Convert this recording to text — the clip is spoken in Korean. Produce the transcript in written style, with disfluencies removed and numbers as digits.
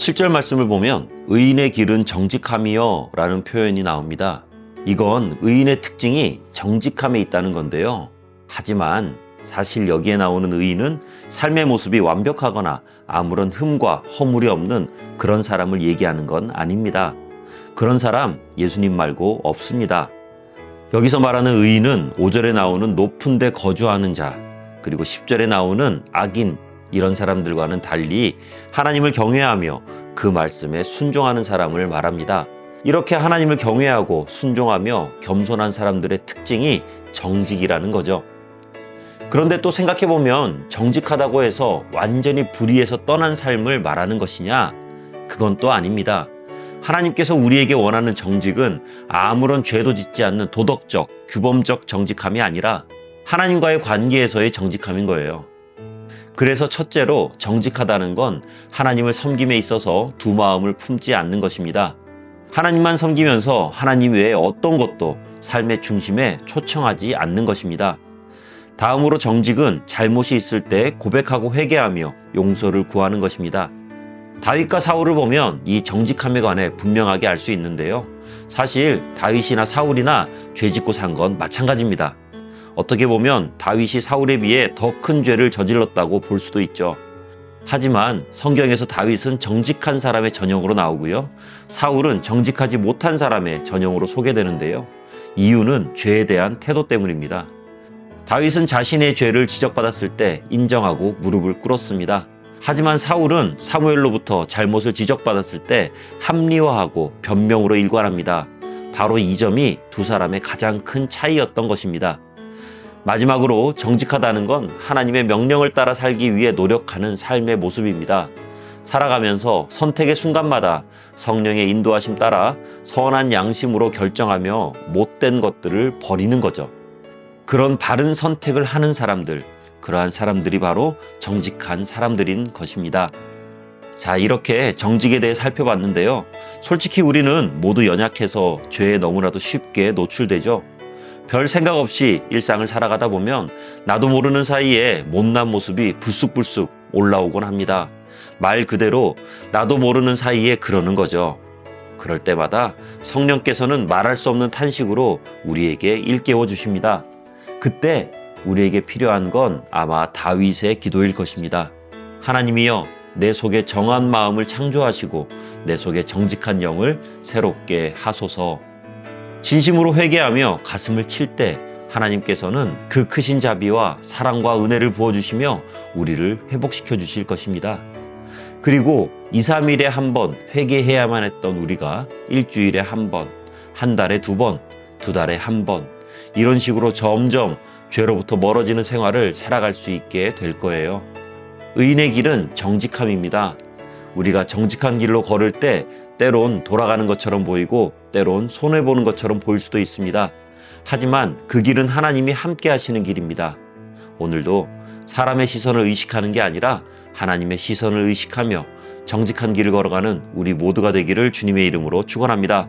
7절 말씀을 보면 의인의 길은 정직함이여 라는 표현이 나옵니다. 이건 의인의 특징이 정직함에 있다는 건데요. 하지만 사실 여기에 나오는 의인은 삶의 모습이 완벽하거나 아무런 흠과 허물이 없는 그런 사람을 얘기하는 건 아닙니다. 그런 사람 예수님 말고 없습니다. 여기서 말하는 의인은 5절에 나오는 높은 데 거주하는 자, 그리고 10절에 나오는 악인, 이런 사람들과는 달리 하나님을 경외하며 그 말씀에 순종하는 사람을 말합니다. 이렇게 하나님을 경외하고 순종하며 겸손한 사람들의 특징이 정직이라는 거죠. 그런데 또 생각해보면 정직하다고 해서 완전히 불의에서 떠난 삶을 말하는 것이냐? 그건 또 아닙니다. 하나님께서 우리에게 원하는 정직은 아무런 죄도 짓지 않는 도덕적, 규범적 정직함이 아니라 하나님과의 관계에서의 정직함인 거예요. 그래서 첫째로 정직하다는 건 하나님을 섬김에 있어서 두 마음을 품지 않는 것입니다. 하나님만 섬기면서 하나님 외에 어떤 것도 삶의 중심에 초청하지 않는 것입니다. 다음으로 정직은 잘못이 있을 때 고백하고 회개하며 용서를 구하는 것입니다. 다윗과 사울을 보면 이 정직함에 관해 분명하게 알 수 있는데요. 사실 다윗이나 사울이나 죄 짓고 산 건 마찬가지입니다. 어떻게 보면 다윗이 사울에 비해 더 큰 죄를 저질렀다고 볼 수도 있죠. 하지만 성경에서 다윗은 정직한 사람의 전형으로 나오고요. 사울은 정직하지 못한 사람의 전형으로 소개되는데요. 이유는 죄에 대한 태도 때문입니다. 다윗은 자신의 죄를 지적받았을 때 인정하고 무릎을 꿇었습니다. 하지만 사울은 사무엘로부터 잘못을 지적받았을 때 합리화하고 변명으로 일관합니다. 바로 이 점이 두 사람의 가장 큰 차이였던 것입니다. 마지막으로 정직하다는 건 하나님의 명령을 따라 살기 위해 노력하는 삶의 모습입니다. 살아가면서 선택의 순간마다 성령의 인도하심 따라 선한 양심으로 결정하며 못된 것들을 버리는 거죠. 그런 바른 선택을 하는 사람들, 그러한 사람들이 바로 정직한 사람들인 것입니다. 자, 이렇게 정직에 대해 살펴봤는데요. 솔직히 우리는 모두 연약해서 죄에 너무나도 쉽게 노출되죠. 별 생각 없이 일상을 살아가다 보면 나도 모르는 사이에 못난 모습이 불쑥불쑥 올라오곤 합니다. 말 그대로 나도 모르는 사이에 그러는 거죠. 그럴 때마다 성령께서는 말할 수 없는 탄식으로 우리에게 일깨워 주십니다. 그때 우리에게 필요한 건 아마 다윗의 기도일 것입니다. 하나님이여, 내 속에 정한 마음을 창조하시고 내 속에 정직한 영을 새롭게 하소서. 진심으로 회개하며 가슴을 칠 때 하나님께서는 그 크신 자비와 사랑과 은혜를 부어주시며 우리를 회복시켜 주실 것입니다. 그리고 2, 3일에 한 번 회개해야만 했던 우리가 일주일에 한 번, 한 달에 2번, 2달에 한 번, 이런 식으로 점점 죄로부터 멀어지는 생활을 살아갈 수 있게 될 거예요. 의인의 길은 정직함입니다. 우리가 정직한 길로 걸을 때 때론 돌아가는 것처럼 보이고 때론 손해보는 것처럼 보일 수도 있습니다. 하지만 그 길은 하나님이 함께 하시는 길입니다. 오늘도 사람의 시선을 의식하는 게 아니라 하나님의 시선을 의식하며 정직한 길을 걸어가는 우리 모두가 되기를 주님의 이름으로 축원합니다.